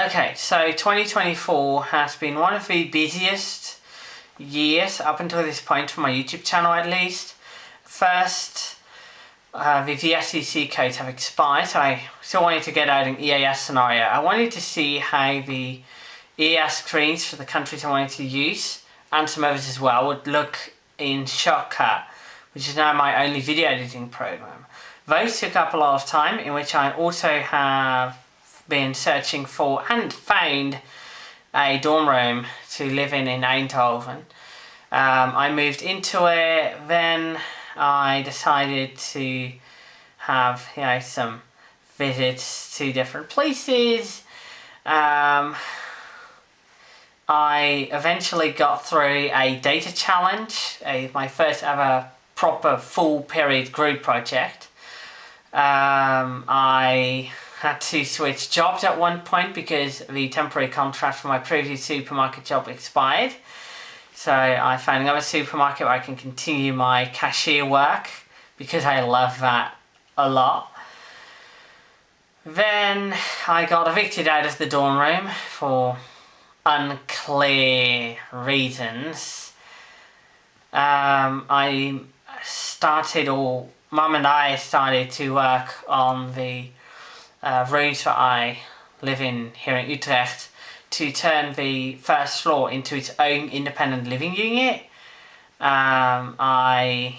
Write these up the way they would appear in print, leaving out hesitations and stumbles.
Okay, so 2024 has been one of the busiest years up until this point for my YouTube channel at least. First, the VSEC codes have expired, so I still wanted to get out an EAS scenario. I wanted to see how the EAS screens for the countries I wanted to use, and some others as well, would look in Shortcut, which is now my only video editing program. Those took up a lot of time, in which I also have been searching for and found a dorm room to live in Eindhoven. I moved into it, then I decided to have some visits to different places. I eventually got through a data challenge, my first ever proper full period group project. I had to switch jobs at one point because the temporary contract for my previous supermarket job expired. So I found another supermarket where I can continue my cashier work because I love that a lot. Then I got evicted out of the dorm room for unclear reasons. Mum and I started to work on the rooms that I live in here in Utrecht to turn the first floor into its own independent living unit. I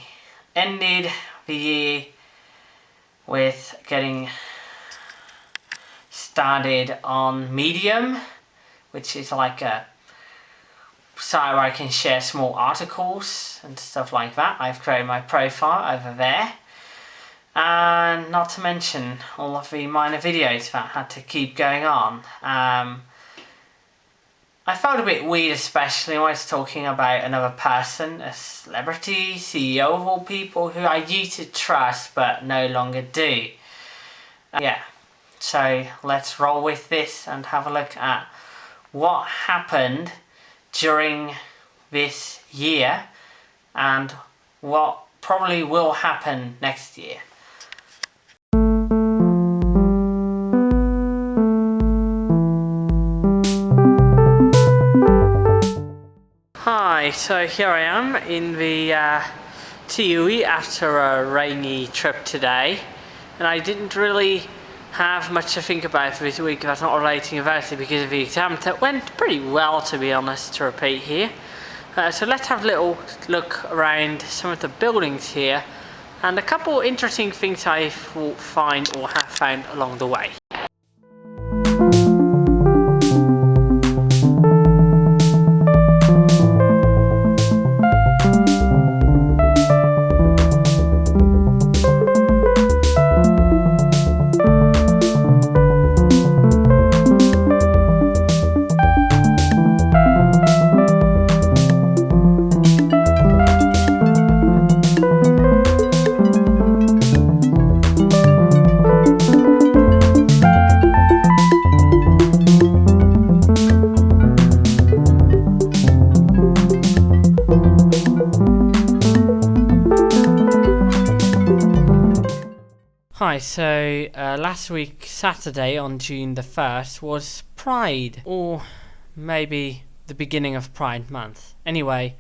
ended the year with getting started on Medium, which is like a site where I can share small articles and stuff like that. I've created my profile over there. And not to mention all of the minor videos that had to keep going on. I felt a bit weird, especially when I was talking about another person, a celebrity, CEO of all people, who I used to trust but no longer do. So let's roll with this and have a look at what happened during this year and what probably will happen next year. Hi, so here I am in the TUI after a rainy trip today, and I didn't really have much to think about for this week that's not relating to university because of the exam that went pretty well, to be honest, to repeat here. So let's have a little look around some of the buildings here and a couple interesting things I will find or have found along the way. Hi, so last week, Saturday on June the 1st, was Pride, or maybe the beginning of Pride month. Anyway,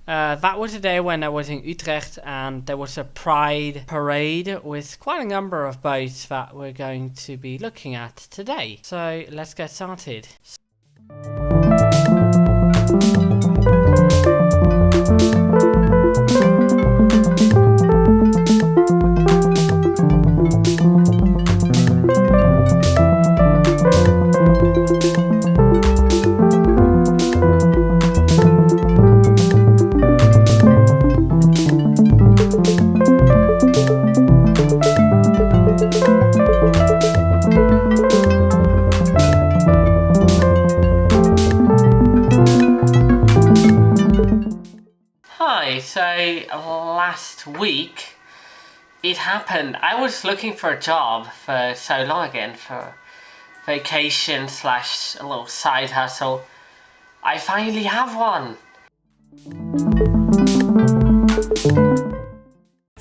that was a day when I was in Utrecht and there was a Pride parade with quite a number of boats that we're going to be looking at today. So let's get started. So last week it happened. I was looking for a job for so long again, for vacation / a little side hustle. I finally have one.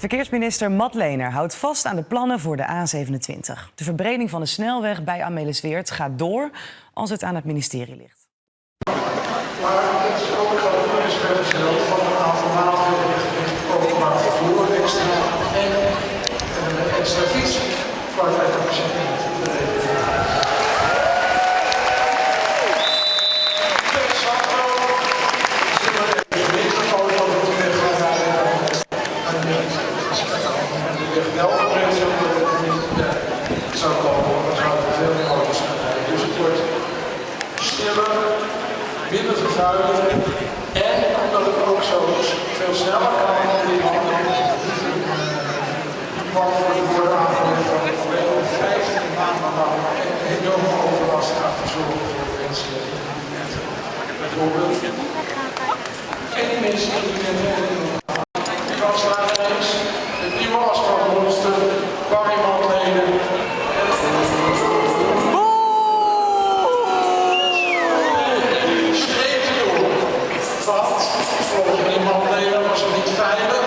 Verkeersminister Madlener houdt vast aan de plannen voor de A27. De verbreding van de snelweg bij Amelisweert gaat door als het aan het ministerie ligt. Maar het is ook scherpgesteld van een aantal maatregelen gericht op openbaar vervoer, extra fiets, capaciteit. Zou komen, dan zouden er veel meer auto's gaan rijden. Dus het wordt stiller, minder vervuilend en omdat het ook zo veel sneller kan dan die landen worden aangelegd van alleen 15 maanden lang enorme overlast gaat verzorgen voor de mensen. Bijvoorbeeld. En die mensen die kan staan ineens het nieuwe asfaltmonster, Barry-Madlener. Volgens die Madlener was het niet veilig,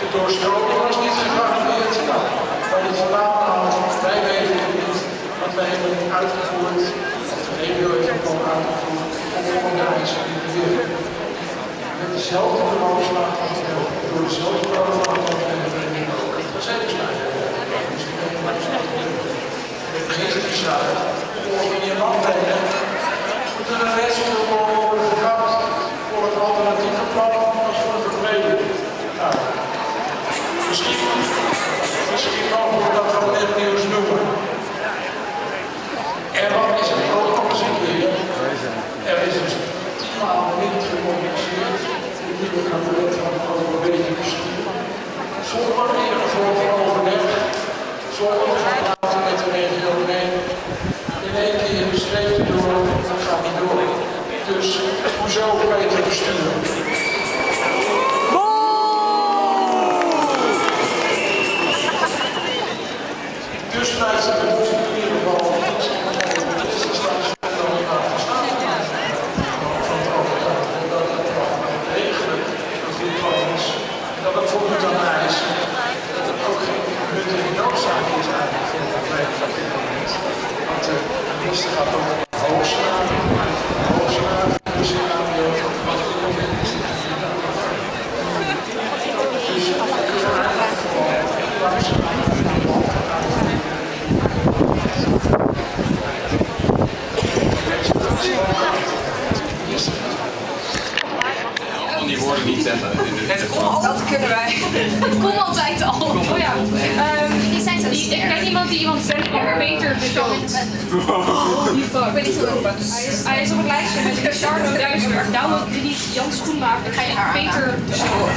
de doorstroming was niet gegarandeerd. Maar dit vandaan haalt, wij weten het niet, want wij hebben het uitgevoerd, of de regio heeft het al uitgevoerd, om de eisen die we willen. Met dezelfde beroepsmaat door dezelfde beroepsmaat en ook het verzekeringsmaat. Dus die met de eerste besluit, volgens meneer Madlener, moeten de rest van de worden gekapt voor het alternatieve plan als voor de verbreding. Nou, misschien mogen we dat wel net nieuws noemen. En wat is het ook nog eens een keer? Er is dus 10 maanden niet gecommuniceerd. De nieuwe kabinet van het over een beetje bestuur. Zonder enige vorm van overleg. Zonder te gaan praten met de regio mee. In één keer streep door, dat gaat niet door. Dus hoezo beter besturen? Dus blijft het in onze manier wel is er straks wel niet aan te staan. Van het overgaan. Dat het regelen dat dit plan is. Dat het voldoet aan eisen. Dat het ook geen nuttige noodzaak is eigenlijk voor het probleem van dit moment. Want de minister gaat ook hoogstraat. Die woorden niet zetten. Dat kunnen wij. Dat komt altijd al. Oh ja. Die zijn zo sterk. Ik ken iemand die iemand zendt van Peter Bedoelt. Ik ben niet zo open. Hij is op het lijstje met Richard 1000. Download die niet Jan Schoenmaker. Dan ga je Peter Bedoelt.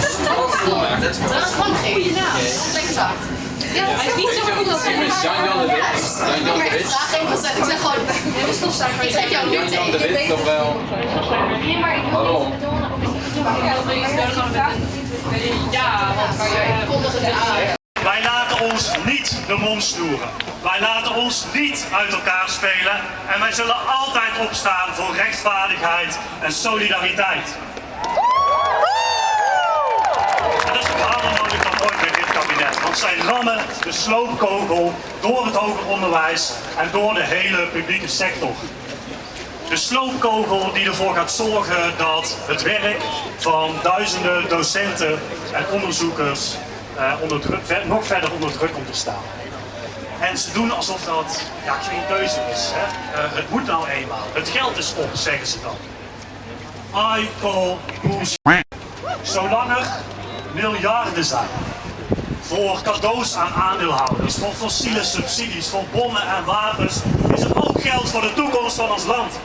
Dat is gewoon een goede naam. Lekker zacht. Ja, Hij is niet zo goed als Jan de Wit. Ik zeg gewoon, ik geef jou nu Jan de Wit nog wel. Hallo. Ja, want kondig het aan. Wij laten ons niet de mond snoeren. Wij laten ons niet uit elkaar spelen. En wij zullen altijd opstaan voor rechtvaardigheid en solidariteit. En dat is ook harder nodig dan ooit met dit kabinet. Want zij rammen de sloopkogel door het hoger onderwijs en door de hele publieke sector. De sloopkogel die ervoor gaat zorgen dat het werk van duizenden docenten en onderzoekers nog verder onder druk komt te staan. En ze doen alsof dat geen keuze is. Hè? Het moet nou eenmaal. Het geld is op, zeggen ze dan. I call bullshit. Zolang er miljarden zijn voor cadeaus aan aandeelhouders, voor fossiele subsidies, voor bommen en wapens, is er ook geld voor de toekomst van ons land.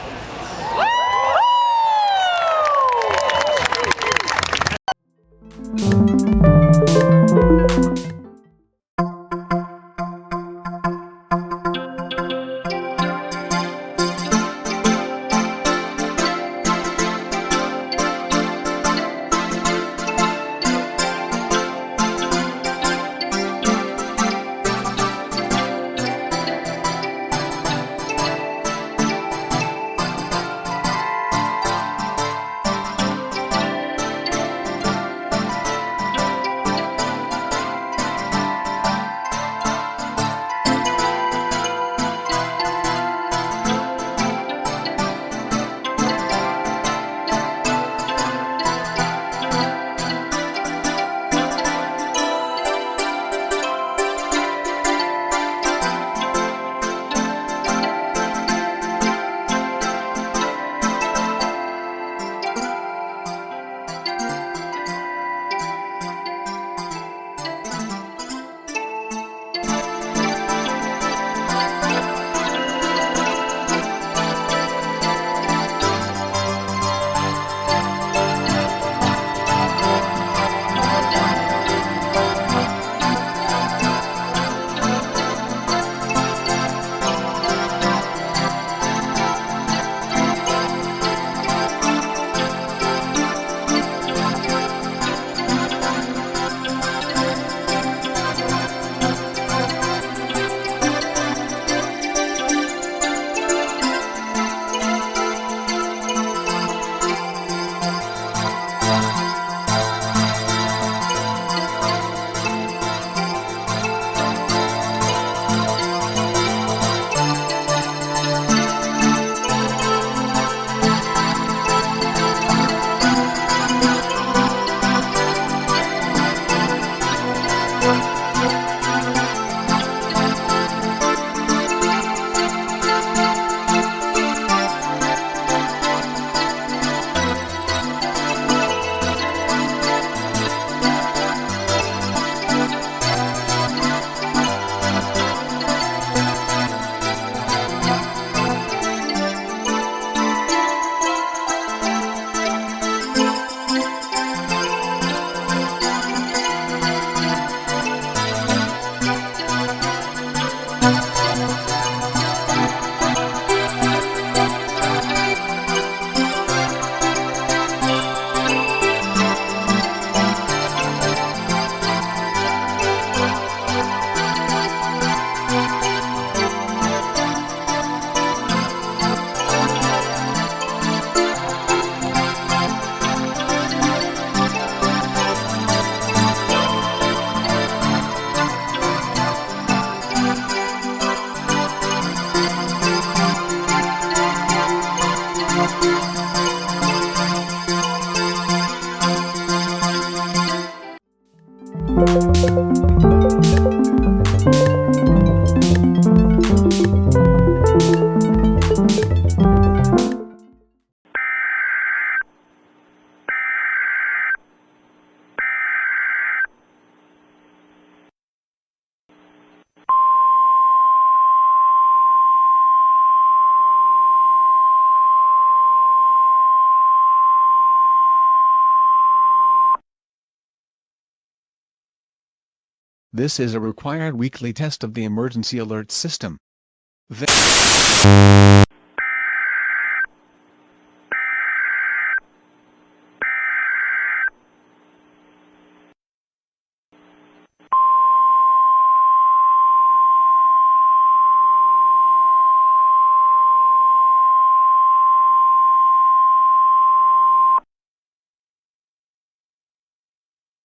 This is a required weekly test of the emergency alert system.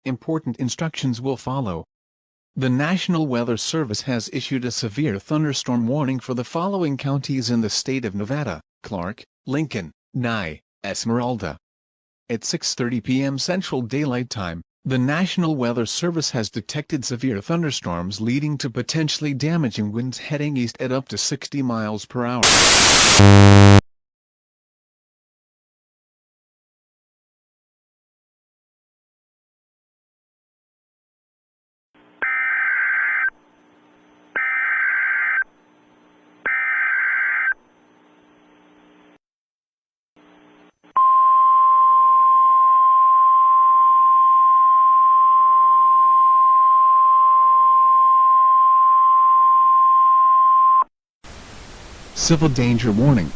Important instructions will follow. The National Weather Service has issued a severe thunderstorm warning for the following counties in the state of Nevada: Clark, Lincoln, Nye, Esmeralda. At 6:30 p.m. Central Daylight Time, the National Weather Service has detected severe thunderstorms leading to potentially damaging winds heading east at up to 60 miles per hour. Civil danger warning.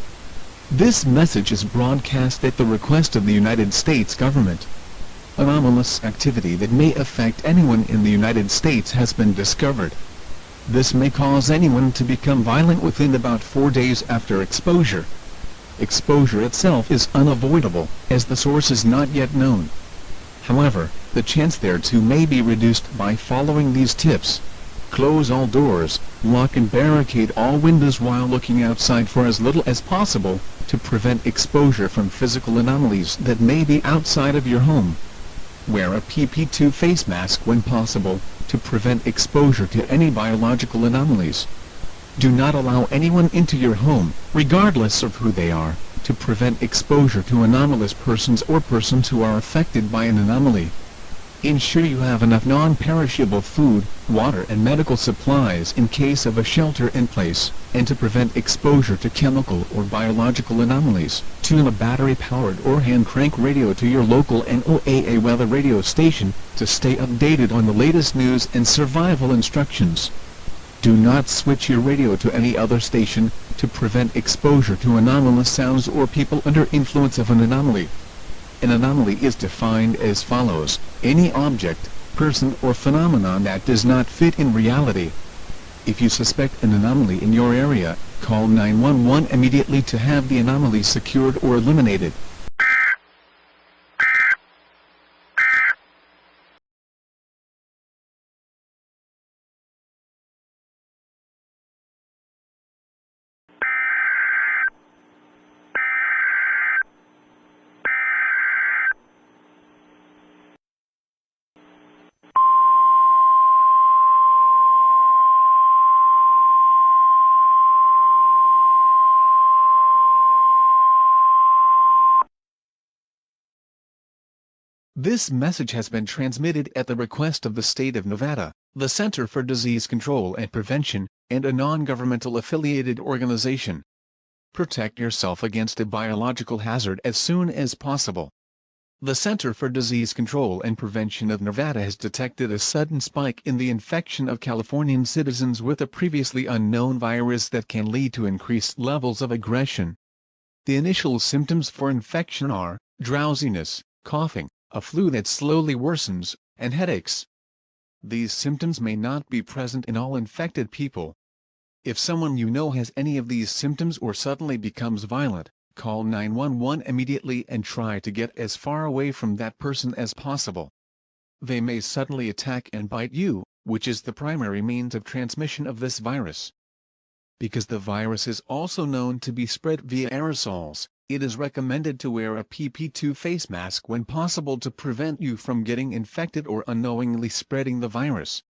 This message is broadcast at the request of the United States government. Anomalous activity that may affect anyone in the United States has been discovered. This may cause anyone to become violent within about 4 days after exposure. Exposure itself is unavoidable, as the source is not yet known. However, the chance thereto may be reduced by following these tips. Close all doors, lock and barricade all windows while looking outside for as little as possible, to prevent exposure from physical anomalies that may be outside of your home. Wear a PP2 face mask when possible, to prevent exposure to any biological anomalies. Do not allow anyone into your home, regardless of who they are, to prevent exposure to anomalous persons or persons who are affected by an anomaly. Ensure you have enough non-perishable food, water and medical supplies in case of a shelter in place, and to prevent exposure to chemical or biological anomalies. Tune a battery-powered or hand-crank radio to your local NOAA weather radio station to stay updated on the latest news and survival instructions. Do not switch your radio to any other station to prevent exposure to anomalous sounds or people under influence of an anomaly. An anomaly is defined as follows: any object, person or phenomenon that does not fit in reality. If you suspect an anomaly in your area, call 911 immediately to have the anomaly secured or eliminated. This message has been transmitted at the request of the state of Nevada, the Center for Disease Control and Prevention, and a non-governmental affiliated organization. Protect yourself against a biological hazard as soon as possible. The Center for Disease Control and Prevention of Nevada has detected a sudden spike in the infection of Californian citizens with a previously unknown virus that can lead to increased levels of aggression. The initial symptoms for infection are drowsiness, coughing, a flu that slowly worsens, and headaches. These symptoms may not be present in all infected people. If someone you know has any of these symptoms or suddenly becomes violent, call 911 immediately and try to get as far away from that person as possible. They may suddenly attack and bite you, which is the primary means of transmission of this virus. Because the virus is also known to be spread via aerosols, it is recommended to wear a PP2 face mask when possible to prevent you from getting infected or unknowingly spreading the virus.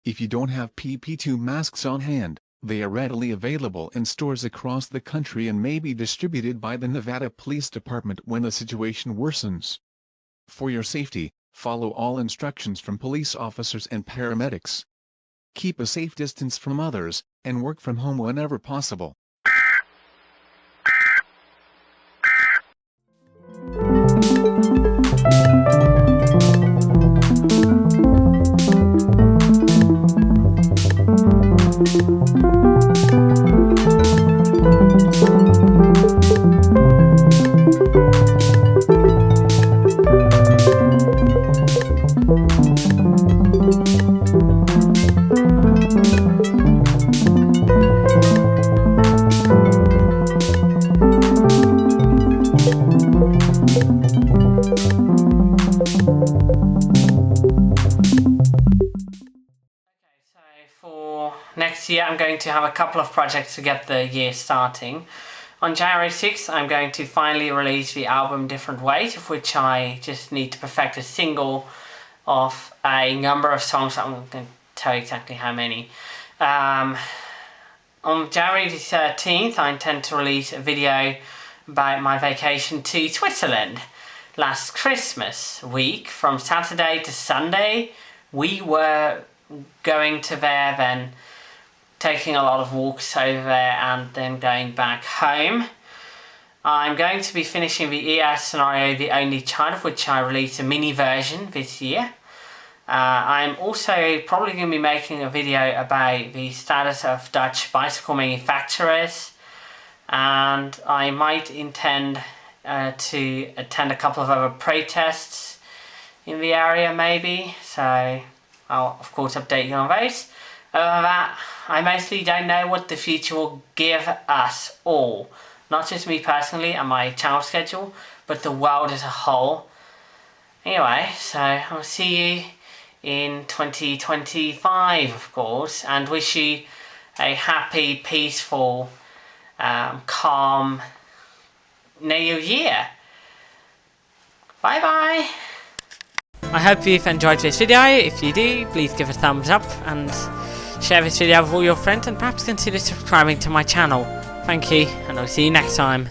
If you don't have PP2 masks on hand, they are readily available in stores across the country and may be distributed by the Nevada Police Department when the situation worsens. For your safety, follow all instructions from police officers and paramedics. Keep a safe distance from others, and work from home whenever possible. going to have a couple of projects to get the year starting. On January 6th, I'm going to finally release the album Different Ways, of which I just need to perfect a single of a number of songs. I'm going to tell you exactly how many. On January the 13th, I intend to release a video about my vacation to Switzerland. Last Christmas week, from Saturday to Sunday, we were going to there, then taking a lot of walks over there, and then going back home. I'm going to be finishing the ES scenario The Only Child, of which I released a mini version this year. I'm also probably going to be making a video about the status of Dutch bicycle manufacturers, and I might intend to attend a couple of other protests in the area maybe, so I'll of course update you on those. Other than that, I mostly don't know what the future will give us all. Not just me personally and my channel schedule, but the world as a whole. Anyway, so I'll see you in 2025, of course, and wish you a happy, peaceful, calm New Year. Bye bye. I hope you've enjoyed this video. If you do, please give a thumbs up and share this video with all your friends, and perhaps consider subscribing to my channel. Thank you, and I'll see you next time.